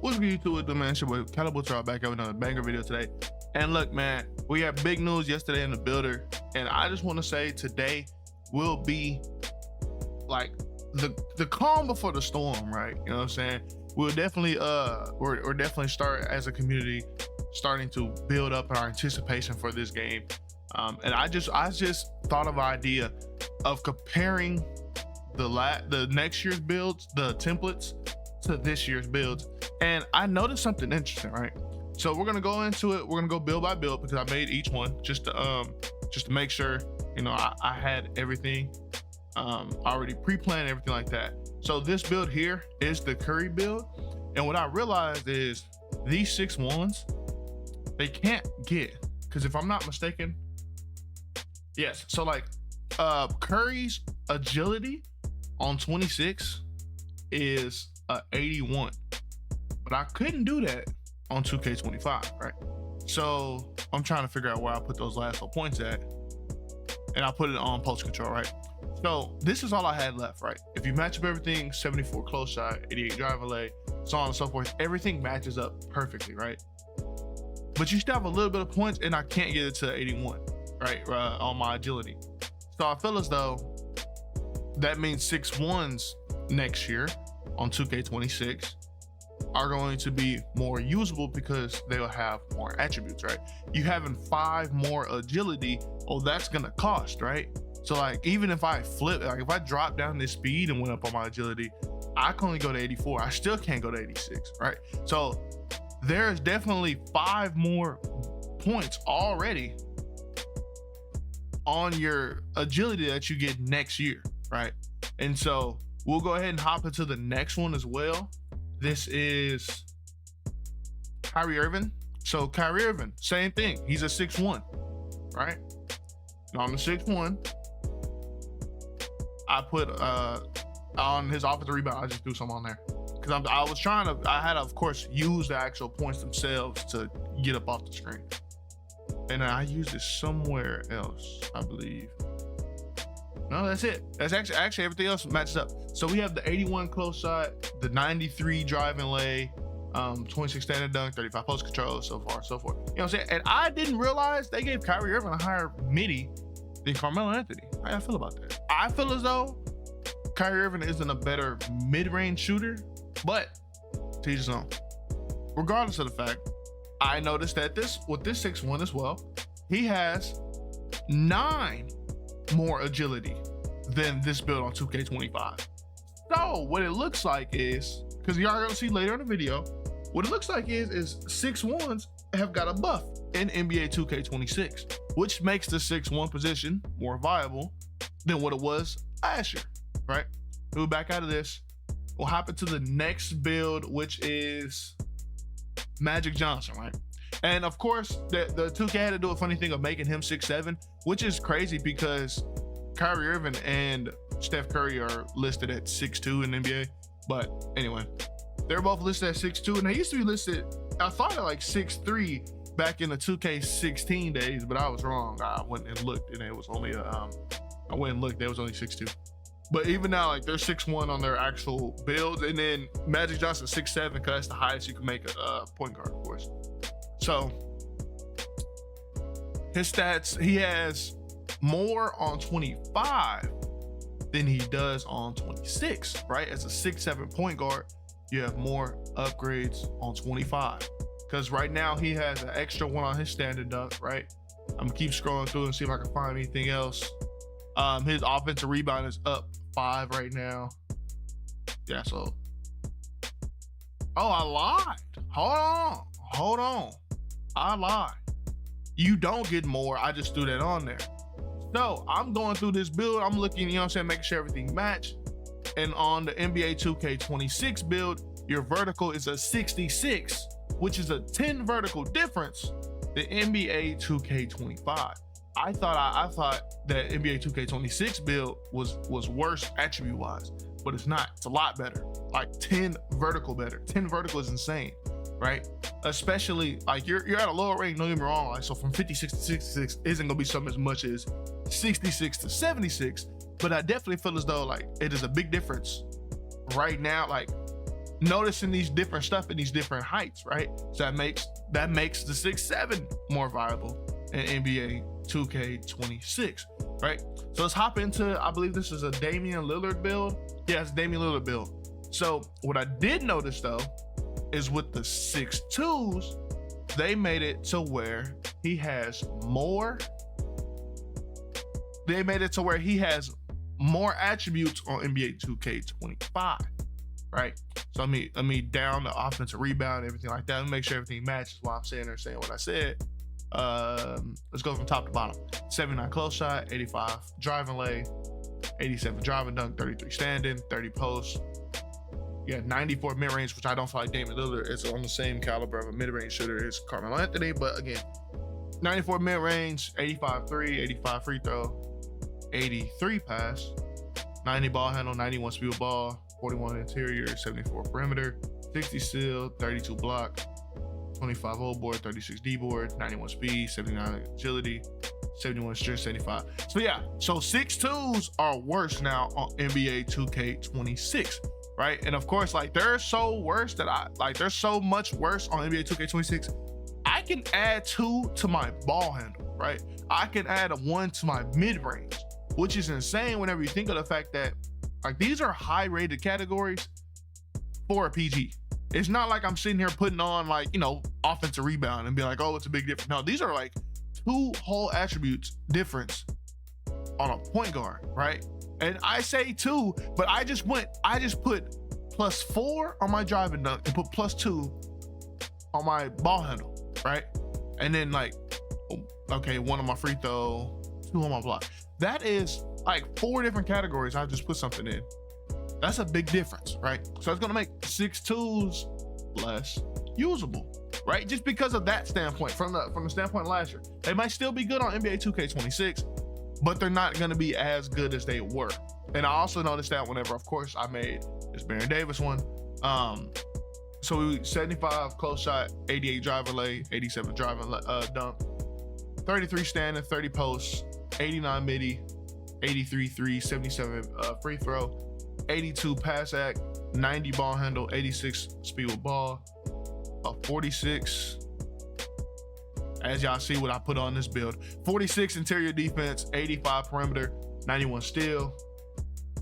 What's good, YouTube? With the man, your boy Calibre back out with another banger video today. And look, man, we had big news yesterday in the builder, and I just want to say today will be like the calm before the storm, right? You know what I'm saying? We'll definitely we're definitely start as a community starting to build up our anticipation for this game. And I just thought of an idea of comparing the next year's builds, the templates, to this year's builds. And I noticed something interesting, right? So we're gonna go into it. We're gonna go build by build because I made each one just to make sure, you know, I had everything already pre-planned, everything like that. So this build here is the Curry build, and what I realized is these 6-1s they can't get, because if I'm not mistaken, yes, so like Curry's agility on 26 is 81, but I couldn't do that on 2K25, right? So I'm trying to figure out where I put those last 4 points at, and I put it on post control, right? So this is all I had left, right? If you match up everything, 74 close shot, 88 driving lay, so on and so forth, everything matches up perfectly, right? But you still have a little bit of points, and I can't get it to 81, right? On my agility. So I feel as though that means 6-1s next year on 2K26 are going to be more usable because they'll have more attributes, right? You having 5 more agility, oh, that's gonna cost, right? So like, even if I flip, like if I drop down this speed and went up on my agility, I can only go to 84. I still can't go to 86, right? So there's definitely 5 more points already on your agility that you get next year, right? And so we'll go ahead and hop into the next one as well. This is Kyrie Irving. So Kyrie Irving, same thing. He's a 6-1, right? And on the 6-1, I put on his offensive rebound, I just threw some on there. Because I had to, of course, use the actual points themselves to get up off the screen. And I used it somewhere else, I believe. No, that's it. That's actually everything else matches up. So we have the 81 close shot, the 93 driving lay, 26 standard dunk, 35 post control, so far and so forth. You know what I'm saying? And I didn't realize they gave Kyrie Irving a higher midi than Carmelo Anthony. How y'all feel about that? I feel as though Kyrie Irving isn't a better mid-range shooter, but to each his own. Regardless of the fact, I noticed that with this 6-1 as well, he has 9 more agility than this build on 2K25. So what it looks like is, because y'all are gonna see later in the video, what it looks like is 6-1s have got a buff in NBA 2K26, which makes the 6-1 position more viable than what it was last year, right? We'll back out of this. We'll hop into the next build, which is Magic Johnson, right? And of course, the 2K had to do a funny thing of making him 6'7", which is crazy because Kyrie Irving and Steph Curry are listed at 6'2" in the NBA. But anyway, they're both listed at 6'2", and they used to be listed, I thought, at like 6'3" back in the 2K16 days, but I was wrong. I went and looked, and it was only I went and looked, there was only 6'2". But even now, like, they're 6'1" on their actual builds, and then Magic Johnson 6'7", because that's the highest you can make a point guard, of course. So his stats, he has more on 25 than he does on 26, right? As a 6'7" point guard, you have more upgrades on 25. Because right now he has an extra 1 on his standard dunk, right? I'm gonna keep scrolling through and see if I can find anything else. His offensive rebound is up 5 right now. Yeah, so. Oh, I lied. Hold on. I lied. You don't get more. I just threw that on there. So I'm going through this build. I'm looking, you know what I'm saying, making sure everything match. And on the NBA 2K26 build, your vertical is a 66, which is a 10 vertical difference than NBA 2K25. I thought that NBA 2K26 build was worse attribute wise, but it's not. It's a lot better. Like 10 vertical better. 10 vertical is insane, right? Especially like you're at a lower range, don't get me wrong. Like, so from 56 to 66 isn't gonna be something as much as 66 to 76, but I definitely feel as though like it is a big difference right now. Like noticing these different stuff in these different heights, right? So that makes the 6'7" more viable in NBA 2K26, right? So let's hop into, I believe this is a Damian Lillard build. Yeah, it's a Damian Lillard build. So what I did notice though is with the 6'2s, they made it to where he has more. They made it to where he has more attributes on NBA 2K25, right? So let me down the offensive rebound, everything like that. Let me make sure everything matches while I'm saying what I said. Let's go from top to bottom. 79 close shot, 85 driving lay, 87 driving dunk, 33 standing, 30 post. Yeah, 94 mid-range, which I don't feel like Damian Lillard is on the same caliber of a mid-range shooter as Carmelo Anthony, but again, 94 mid-range, 85 3, 85 free throw, 83 pass, 90 ball handle, 91 speed with ball, 41 interior, 74 perimeter, 60 steal, 32 block, 25 O board, 36 D board, 91 speed, 79 agility, 71 strength, 75. So yeah, so 6'2s are worse now on NBA 2K26. Right, and of course, like they're so worse that they're so much worse on NBA 2K26. I can add 2 to my ball handle, right? I can add a 1 to my mid range, which is insane whenever you think of the fact that like these are high rated categories for a PG. It's not like I'm sitting here putting on like, you know, offensive rebound and be like, oh, it's a big difference. No, these are like 2 whole attributes difference on a point guard, right? And I say 2, but I just put +4 on my driving dunk and put +2 on my ball handle, right? And then like, okay, 1 on my free throw, 2 on my block. That is like 4 different categories. I just put something in. That's a big difference, right? So it's gonna make 6'2s less usable, right? Just because of that standpoint, from the standpoint of last year. They might still be good on NBA 2K26, but they're not going to be as good as they were. And I also noticed that whenever, of course, I made this Baron Davis one. So we 75 close shot, 88 driver lay, 87 driving dunk, 33 standing, 30 posts, 89 midi, 83 3, 77 free throw, 82 pass act, 90 ball handle, 86 speed with ball, 46. As y'all see what I put on this build, 46 interior defense, 85 perimeter, 91 steal,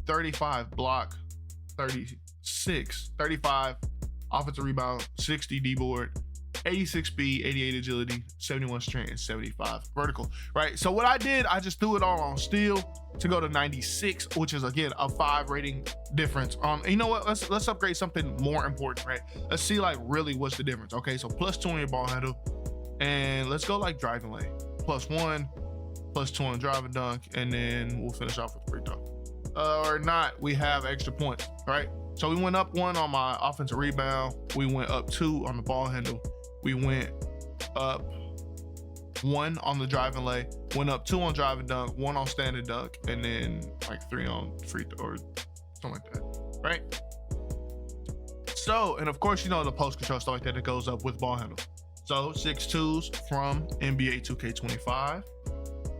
35 block, 35 offensive rebound, 60 D board, 86 speed, 88 agility, 71 strength, and 75 vertical, right? So what I did, I just threw it all on steal to go to 96, which is again a 5 rating difference. You know what? Let's upgrade something more important, right? Let's see like really what's the difference. Okay, so +2 on your ball handle. And let's go like driving lane, +1, +2 on driving dunk, and then we'll finish off with free throw. Or not, we have extra points, right? So we went up 1 on my offensive rebound. We went up 2 on the ball handle. We went up 1 on the driving lay, went up 2 on driving dunk, 1 on standing dunk, and then like 3 on free throw or something like that, right? So, and of course, you know, the post control stuff like that, it goes up with ball handle. So 6'2s from NBA 2K25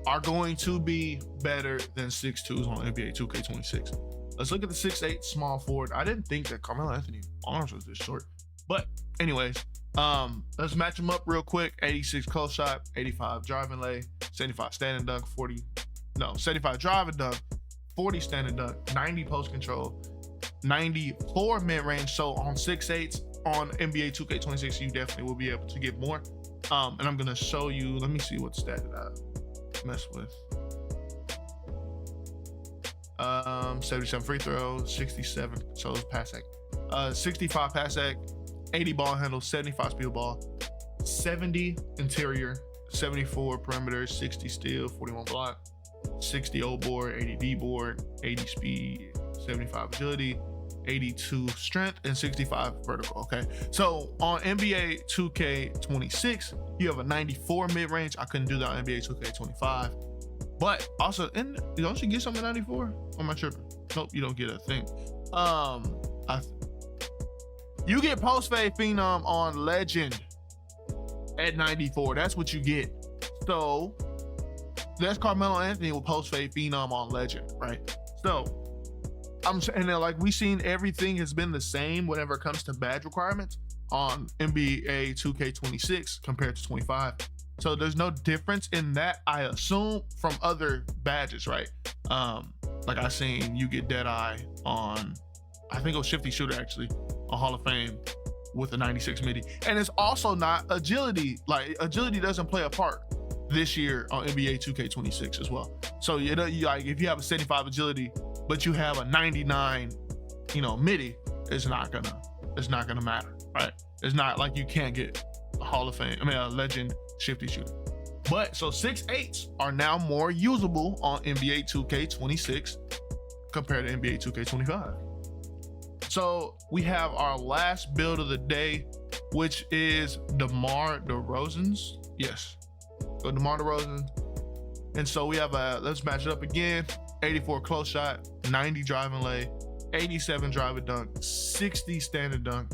are going to be better than 6'2s on NBA 2K26. Let's look at the 6'8 small forward. I didn't think that Carmelo Anthony's arms was this short, but anyways, let's match them up real quick. 86 close shot, 85 driving lay, 75 standing dunk, 75 driving dunk, 40 standing dunk, 90 post control, 94 mid range. So on 6'8s on NBA 2K26, you definitely will be able to get more. And I'm gonna show you. Let me see what stat did I mess with. 77 free throws, 67 so pass act, 65 pass act, 80 ball handle, 75 speed ball, 70 interior, 74 perimeter, 60 steal, 41 block, 60 O board, 80 D board, 80 speed, 75 agility, 82 strength, and 65 vertical. Okay, so on NBA 2K26 you have a 94 mid-range. I couldn't do that on NBA 2K25, but also, and don't you get something 94? Or am I tripping? Nope, you don't get a thing. You get post fade phenom on legend at 94. That's what you get. So that's Carmelo Anthony with post fade phenom on legend, right? So and then like we seen everything has been the same whenever it comes to badge requirements on NBA 2K26 compared to 25. So there's no difference in that, I assume, from other badges, right? Like I seen you get Deadeye on, I think it was Shifty Shooter actually, on Hall of Fame with a 96 midi. And it's also not agility. Like agility doesn't play a part this year on NBA 2K26 as well. So you know, like if you have a 75 agility, but you have a 99, midi, it's not gonna matter, right? It's not like you can't get a Hall of Fame, a legend Shifty Shooter. But so 6'8s are now more usable on NBA 2K26 compared to NBA 2K25. So we have our last build of the day, which is DeMar DeRozan's. Yes, go DeMar DeRozan. And so we have let's match it up again. 84 close shot, 90 driving lay, 87 driving dunk, 60 standing dunk,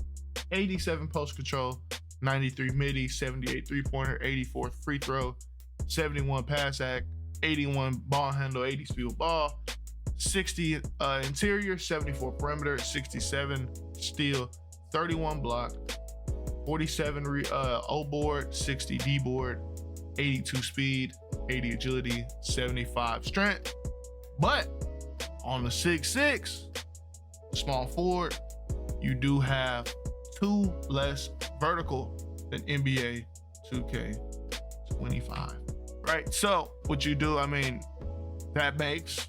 87 post control, 93 midi, 78 three-pointer, 84 free throw, 71 pass act, 81 ball handle, 80 speed with ball, 60 interior, 74 perimeter, 67 steal, 31 block, 47 O board, 60 D board, 82 speed, 80 agility, 75 strength. But on the 6'6", small forward, you do have 2 less vertical than NBA 2K25, right? So what you do, that makes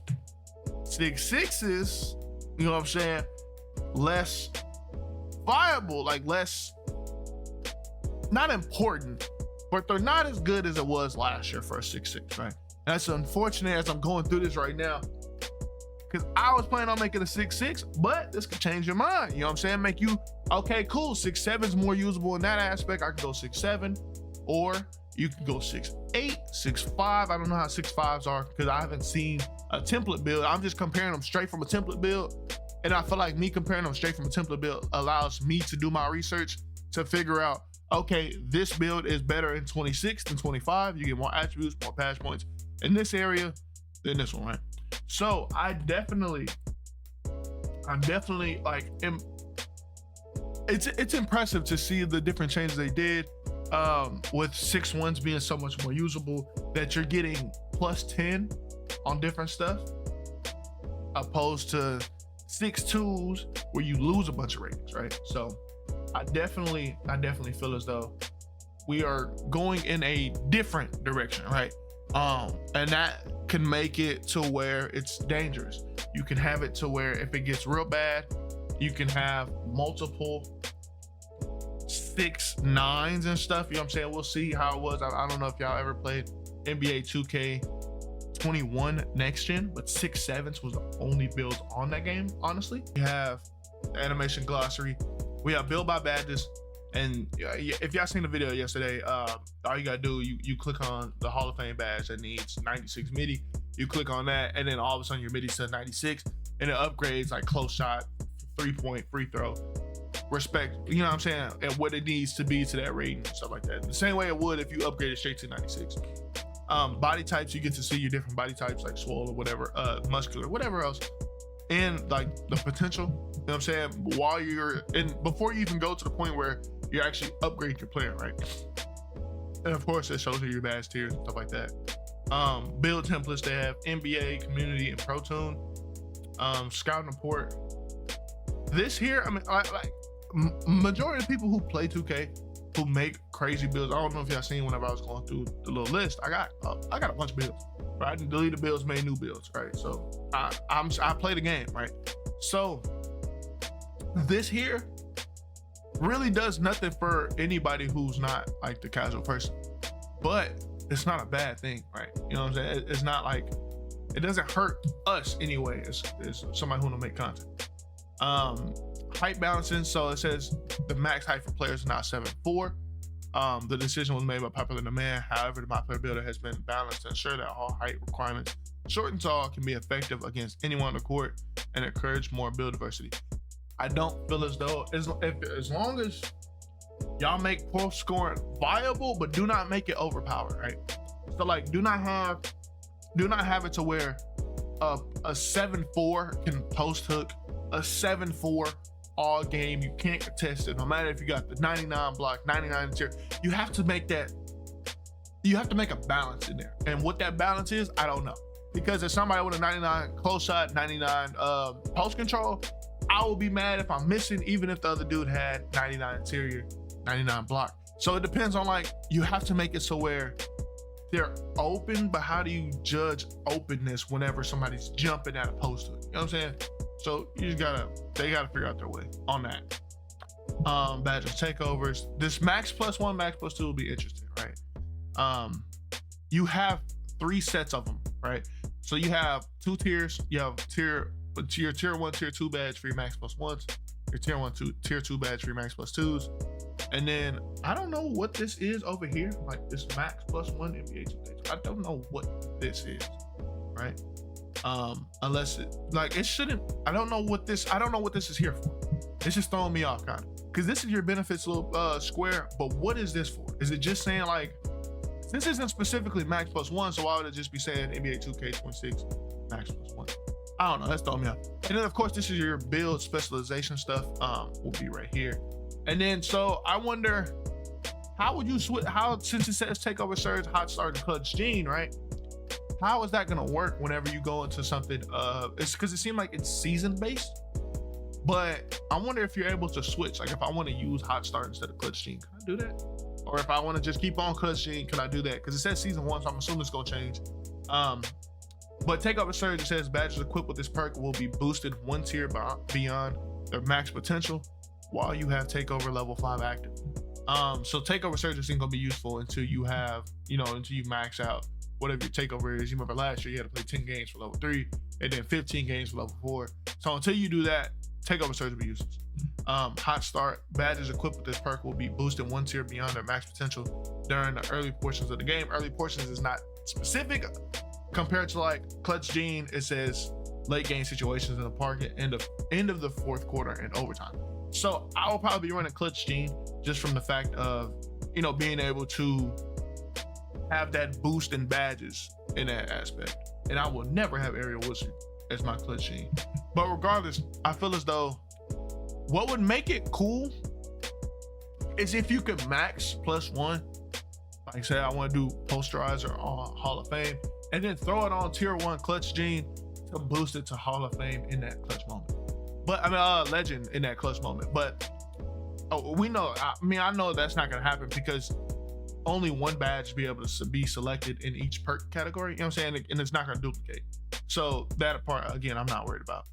6'6s, you know what I'm saying, less viable, like less, not important, but they're not as good as it was last year for a 6'6", right? That's unfortunate as I'm going through this right now, because I was planning on making a 6'6", but this could change your mind. You know what I'm saying? Make you, okay, cool, 6'7 is more usable in that aspect. I could go 6'7", or you can go 6'8", 6'5". I don't know how 6'5s are because I haven't seen a template build. I'm just comparing them straight from a template build. And I feel like me comparing them straight from a template build allows me to do my research to figure out, okay, this build is better in 26 than 25. You get more attributes, more pass points in this area than this one, right? So I definitely like, it's impressive to see the different changes they did, with 6'1s being so much more usable, that you're getting +10 on different stuff, opposed to 6'2s where you lose a bunch of ratings, right? So I definitely feel as though we are going in a different direction, right? And that can make it to where it's dangerous. You can have it to where if it gets real bad, you can have multiple 6'9s and stuff. You know what I'm saying? We'll see how it was. I don't know if y'all ever played NBA 2K21 next gen, but 6'7s was the only build on that game, honestly. We have the animation glossary. We have build by badges. And if y'all seen the video yesterday, all you gotta do, you click on the Hall of Fame badge that needs 96 midi. You click on that, and then all of a sudden your midi says 96, and it upgrades like close shot, 3-point, free throw, respect, you know what I'm saying, and what it needs to be to that rating and stuff like that. The same way it would if you upgraded straight to 96. Body types, you get to see your different body types, like swole or whatever, muscular, whatever else. And like the potential, you know what I'm saying, while you're in, before you even go to the point where you're actually upgrading your player, right? And of course it shows you your badge tiers and stuff like that. Build templates, they have NBA, community, and Pro Tune. Scouting report. This here, majority of people who play 2K, who make crazy builds, I don't know if y'all seen whenever I was going through the little list, I got a bunch of builds, right? I deleted builds, made new builds, right? So I play the game, right? So this here really does nothing for anybody who's not like the casual person, but it's not a bad thing, right? You know what I'm saying? It's not like, it doesn't hurt us anyway as somebody who don't make content. Height balancing, so it says the max height for players is now 7'4". The decision was made by popular demand. However, the MyCareer builder has been balanced to ensure that all height requirements, short and tall, can be effective against anyone on the court and encourage more build diversity. I don't feel as though, as long as y'all make post scoring viable, but do not make it overpowered, right? So like, do not have it to where a 7-4 can post hook, a 7-4 all game. You can't contest it. No matter if you got the 99 block, 99 tier, you have to make that. You have to make a balance in there. And what that balance is, I don't know. Because if somebody with a 99 close shot, 99 post control, I will be mad if I'm missing, even if the other dude had 99 interior, 99 block. So it depends on, like, you have to make it so where they're open, but how do you judge openness whenever somebody's jumping at a post hook? You know what I'm saying? So you just they gotta figure out their way on that. Badges, takeovers. This max +1, max +2 will be interesting, right? You have 3 sets of them, right? So you have 2 tiers. You have your tier 1, tier 2 badge for your max +1s, your tier 1, tier 2 badge for your max +2s. And then I don't know what this is over here, like this max +1 NBA 2K. I don't know what this is, right? Unless it, like, it shouldn't. I don't know what this is here for. It's just throwing me off, kind of, because this is your benefits little square. But what is this for? Is it just saying, like, this isn't specifically max +1, so why would it just be saying NBA 2K26 max +1? I don't know. That's throwing me off. And then of course this is your build specialization stuff. Will be right here. And then so I wonder, how would you switch? How, since it says takeover surge, hot start, and clutch gene, right? How is that gonna work whenever you go into something? It's because it seemed like it's season based, but I wonder if you're able to switch. Like if I want to use hot start instead of clutch gene, can I do that? Or if I want to just keep on clutch gene, can I do that? Because it says season 1, so I'm assuming it's gonna change. But takeover surge, it says badges equipped with this perk will be boosted 1 tier beyond their max potential while you have takeover level 5 active. So takeover surge isn't gonna be useful until you have, until you max out whatever your takeover is. You remember last year you had to play 10 games for level 3 and then 15 games for level 4. So until you do that, takeover surge will be useless. Hot start, badges equipped with this perk will be boosted 1 tier beyond their max potential during the early portions of the game. Early portions is not specific compared to like clutch gene. It says late game situations in the park at end of the 4th quarter and overtime. So I will probably be running clutch gene just from the fact of, being able to have that boost in badges in that aspect. And I will never have aerial wizard as my clutch gene. But regardless, I feel as though what would make it cool is if you could max +1, like say I want to do posterizer on Hall of Fame, and then throw it on tier 1 clutch gene to boost it to Hall of Fame in that clutch moment. But legend in that clutch moment. But we know, I know that's not gonna happen because only 1 badge be able to be selected in each perk category. You know what I'm saying? And it's not gonna duplicate. So that part, again, I'm not worried about.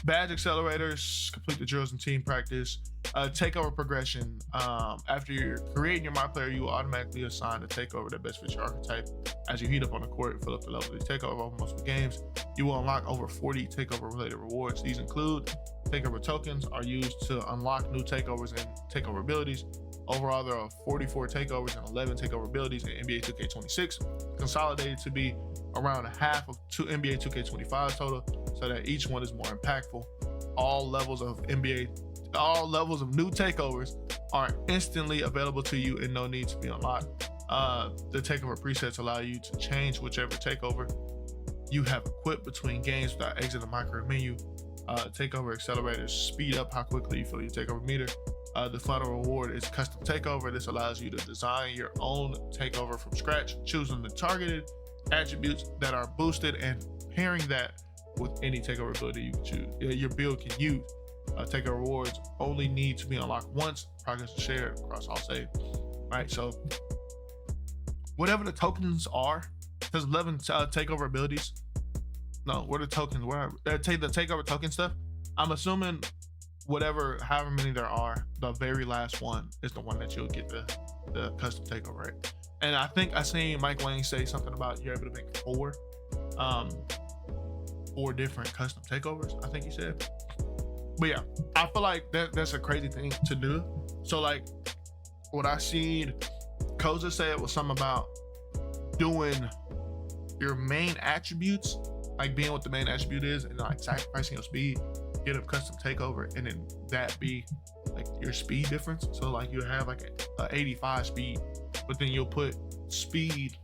Badge accelerators, complete the drills and team practice. Takeover progression. After you're creating your MyCareer, you will automatically assign the takeover that best fits your archetype. As you heat up on the court, fill up the level of the takeover over multiple games. You will unlock over 40 takeover related rewards. These include takeover tokens are used to unlock new takeovers and takeover abilities. Overall, there are 44 takeovers and 11 takeover abilities in NBA 2K26, consolidated to be around a half of NBA 2K25 total, so that each one is more impactful. All levels of new takeovers are instantly available to you and no need to be unlocked. The takeover presets allow you to change whichever takeover you have equipped between games without exiting the MyCareer menu. Takeover accelerators speed up how quickly you fill your takeover meter. The final reward is custom takeover. This allows you to design your own takeover from scratch, choosing the targeted attributes that are boosted and pairing that with any takeover ability you can choose. Your build can use. Takeover rewards only need to be unlocked once. Progress is shared across all save. Right, so whatever the tokens are, there's 11 takeover abilities. No, what are the tokens? The takeover token stuff. I'm assuming however many there are, the very last one is the one that you'll get the custom takeover, right? And I think I seen Mike Wayne say something about you're able to make 4 different custom takeovers, I think he said. But yeah, I feel like that's a crazy thing to do. So like what I seen Koza said was something about doing your main attributes, like being what the main attribute is, and like sacrificing your speed, get a custom takeover, and then that be like your speed difference. So like you have like a 85 speed, but then you'll put speed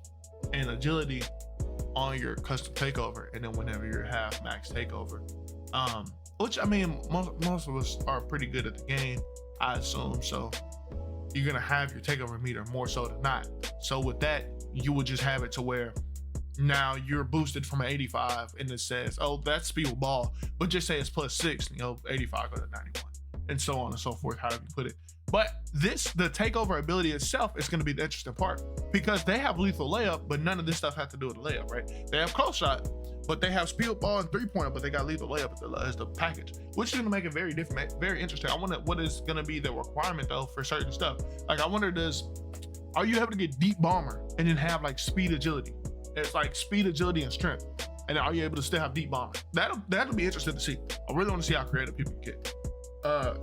and agility on your custom takeover, and then whenever you're half max takeover, which I mean, most of us are pretty good at the game, I assume. So you're gonna have your takeover meter more so than not. So with that, you would just have it to where now you're boosted from an 85 and it says, oh, that's speed with ball, but just say it's +6, 85 go to 91, and so on and so forth, however you put it. But the takeover ability itself is going to be the interesting part, because they have lethal layup, but none of this stuff has to do with the layup, right? They have close shot, but they have speed with ball and 3-pointer, but they got lethal layup as the package, which is going to make it very different, very interesting. I wonder what is going to be the requirement though for certain stuff. Like I wonder, are you able to get deep bomber and then have like speed, agility? It's like speed, agility, and strength. And are you able to still have deep bomber? That'll be interesting to see. I really want to see how creative people get.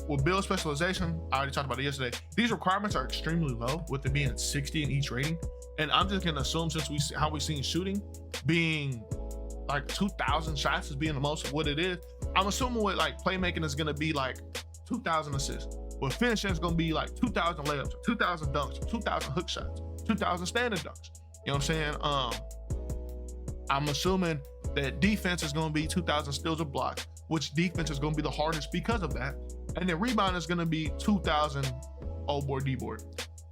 With build specialization, I already talked about it yesterday. These requirements are extremely low, with it being 60 in each rating. And I'm just gonna assume, since we've seen shooting being like 2,000 shots as being the most of what it is, I'm assuming with like playmaking is gonna be like 2,000 assists. With finishing, it's gonna be like 2,000 layups, 2,000 dunks, 2,000 hook shots, 2,000 standard dunks. You know what I'm saying? I'm assuming that defense is going to be 2,000 steals or blocks, which defense is going to be the hardest because of that. And then rebound is going to be 2,000 O-board, D-board.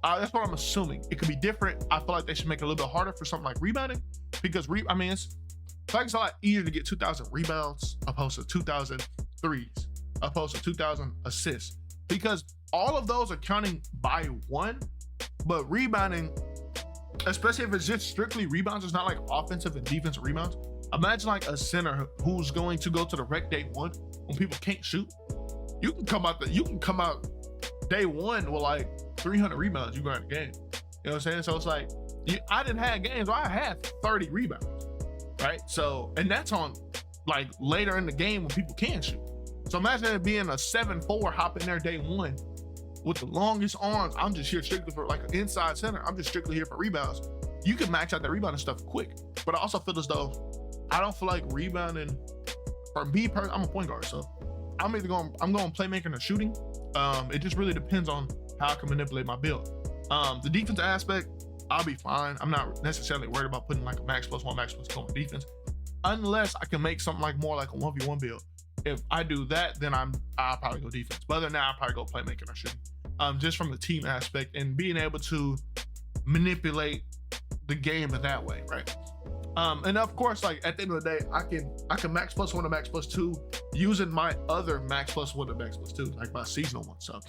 That's what I'm assuming. It could be different. I feel like they should make it a little bit harder for something like rebounding, because it's a lot easier to get 2,000 rebounds opposed to 2,000 threes, opposed to 2,000 assists, because all of those are counting by one, but rebounding, especially if it's just strictly rebounds, it's not like offensive and defensive rebounds. Imagine like a center who's going to go to the rec day one when people can't shoot. You can come out day one with like 300 rebounds. You go in the game. You know what I'm saying? So it's like, I didn't have games where I had 30 rebounds, right? So, and that's on like later in the game when people can shoot. So imagine it being a 7-4 hop in there day one with the longest arms. I'm just here strictly for like an inside center. I'm just strictly here for rebounds. You can max out that rebounding stuff quick, but I also feel as though I don't feel like rebounding for me personally. I'm a point guard, so I'm going playmaking or shooting. It just really depends on how I can manipulate my build. The defensive aspect, I'll be fine. I'm not necessarily worried about putting like a max +1, max +2 on defense, unless I can make something like more like a 1v1 build. If I do that, then I'll probably go defense. But other than that, I'll probably go playmaking or shooting. Just from the team aspect and being able to manipulate the game in that way, right? And of course, like at the end of the day, I can max +1 to max +2 using my other max +1 to max +2, like my seasonal one. So,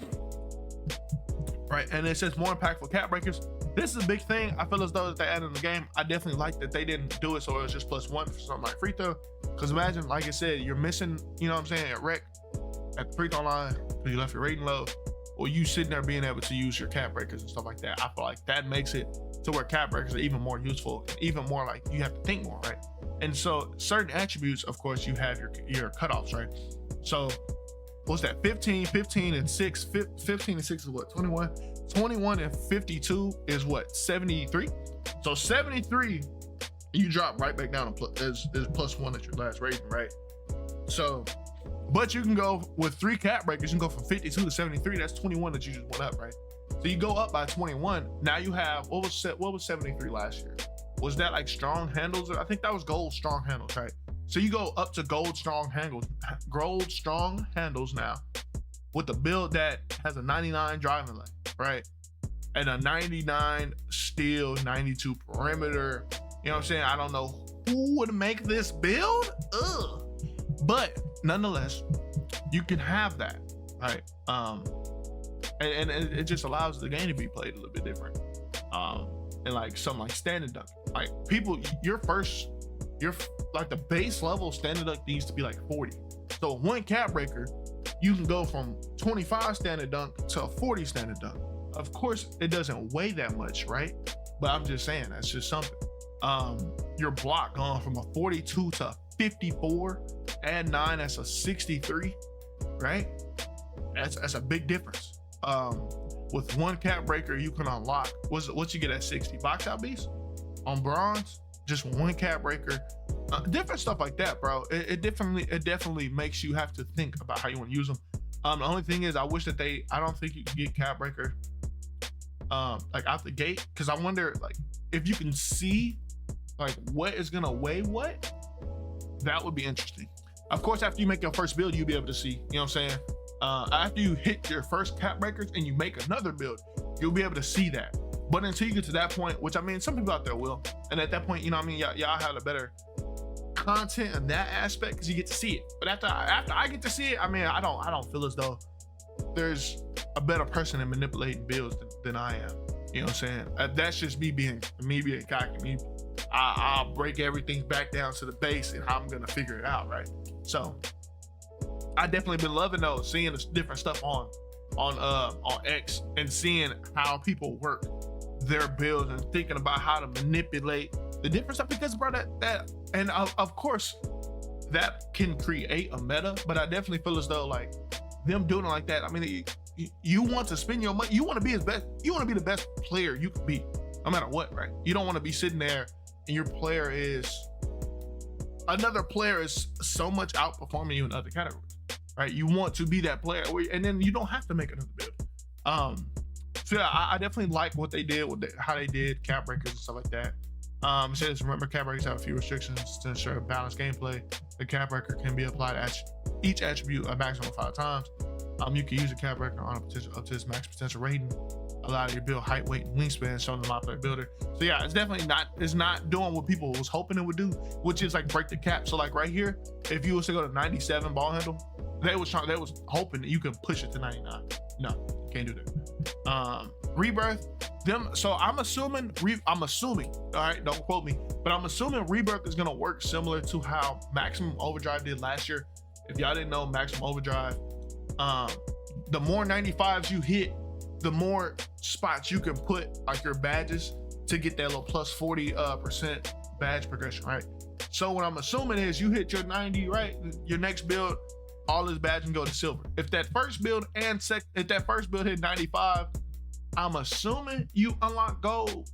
right, and it says more impactful cap breakers. This is a big thing. I feel as though that they added in the game. I definitely like that they didn't do it so it was just +1 for something like free throw. Because imagine, like I said, you're missing, you know what I'm saying, at rec, at the free throw line, because you left your rating low, or you sitting there being able to use your cap breakers and stuff like that. I feel like that makes it to where cap breakers are even more useful, even more like you have to think more, right? And so certain attributes, of course, you have your cutoffs, right? So what's that? 15 and 6. 15 and 6 is what? 21. 21 and 52 is what? 73. So 73, you drop right back down to is +1 at your last rating, right? So, but you can go with 3 cap breakers. You can go from 52 to 73. That's 21 that you just went up, right? So you go up by 21. Now you have, what was 73 last year? Was that like strong handles? I think that was gold strong handles, right? So you go up to gold strong handles now with the build that has a 99 driving lane, right? And a 99 steal, 92 perimeter. You know what I'm saying? I don't know who would make this build, but nonetheless, you can have that, right? And it just allows the game to be played a little bit different. And like something like standard dunk, like people, your like the base level standard dunk needs to be like 40. So one cap breaker, you can go from 25 standard dunk to a 40 standard dunk. Of course, it doesn't weigh that much, right? But I'm just saying, that's just something. Your block going from a 42 to 54, add 9, that's a 63, right? That's a big difference. With one cap breaker, you can unlock, what you get at 60? Box out beast? On bronze, just one cap breaker. Different stuff like that, bro. It definitely makes you have to think about how you want to use them. The only thing is, I wish that I don't think you can get cap breaker like out the gate, because I wonder like if you can see Like what is gonna weigh what? That would be interesting. Of course, after you make your first build, you'll be able to see, you know what I'm saying? After you hit your first cap breakers and you make another build, you'll be able to see that. But until you get to that point, which I mean, some people out there will, and at that point, you know what I mean, y'all have a better content in that aspect because you get to see it. But after I get to see it, I mean, I don't feel as though there's a better person in manipulating builds than I am. You know what I'm saying? That's just me being cocky. I'll break everything back down to the base and how I'm gonna figure it out, right? So I definitely been loving those, seeing the different stuff on X and seeing how people work their builds and thinking about how to manipulate the different stuff, because bro, that and of course that can create a meta, but I definitely feel as though like them doing it like that, I mean, you want to spend your money, you want to be the best player you can be, no matter what, right? You don't want to be sitting there and another player is so much outperforming you in other categories, right? You want to be that player, and then you don't have to make another build. So yeah, I definitely like what they did with how they did cap breakers and stuff like that. It says, remember, cap breakers have a few restrictions to ensure balanced gameplay. The cap breaker can be applied to each attribute a maximum of 5 times. You can use a cap breaker on a potential up to its max potential rating, allow you to build height, weight, and wingspan shown in the My Player Builder. So yeah, it's definitely not doing what people was hoping it would do, which is like break the cap. So like right here, if you was to go to 97 ball handle, they was hoping that you could push it to 99. No, you can't do that. Rebirth, so I'm assuming, all right, don't quote me, but I'm assuming Rebirth is gonna work similar to how Maximum Overdrive did last year. If y'all didn't know, Maximum Overdrive, the more 95s you hit, the more spots you can put like your badges to get that little plus 40% badge progression, right? So what I'm assuming is you hit your 90, right? Your next build, all this badge can go to silver. If that first build hit 95, I'm assuming you unlock gold.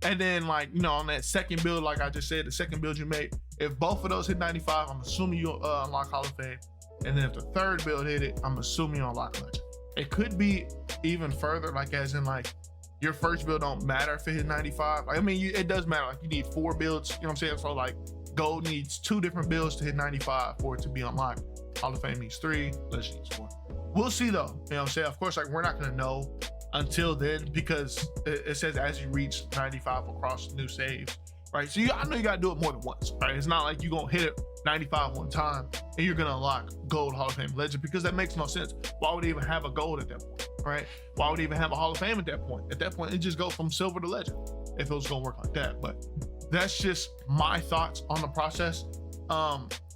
And then like, you know, on that second build, like I just said, the second build you made, if both of those hit 95, I'm assuming you'll unlock Hall of Fame. And then if the third build hit it, I'm assuming you unlock Legend. It could be even further, like as in like your first build don't matter if it hit 95. Like, I mean, it does matter. Like you need 4 builds, you know what I'm saying? So like gold needs 2 different builds to hit 95 for it to be unlocked. Hall of Fame needs 3, Legend needs 4. We'll see though, you know what I'm saying? Of course, like we're not gonna know until then, because it says as you reach 95 across new saves, right? So I know you gotta do it more than once, right? It's not like you're gonna hit it 95 one time and you're gonna unlock gold, Hall of Fame, Legend, because that makes no sense. Why would it even have a gold at that point, right? Why would it even have a Hall of Fame at that point? At that point, it just goes from silver to Legend if it was gonna work like that. But that's just my thoughts on the process.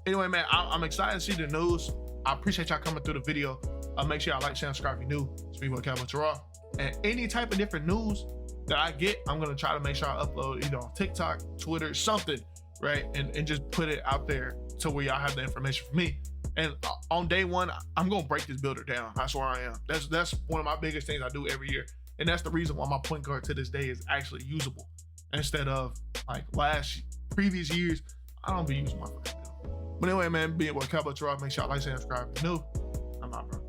Anyway, man, I'm excited to see the news. I appreciate y'all coming through the video. Make sure y'all like, share, and subscribe if you're new. It's me, MyCareer. And any type of different news that I get, I'm gonna try to make sure I upload either on TikTok, Twitter, something, right? And just put it out there to where y'all have the information for me. And on day one, I'm gonna break this builder down. I swear I am. That's one of my biggest things I do every year. And that's the reason why my point guard to this day is actually usable. Instead of like previous years, I don't be using my first build. But anyway, man, being with MyCareer, make sure y'all like, share, and subscribe if you're new. I'm out, bro.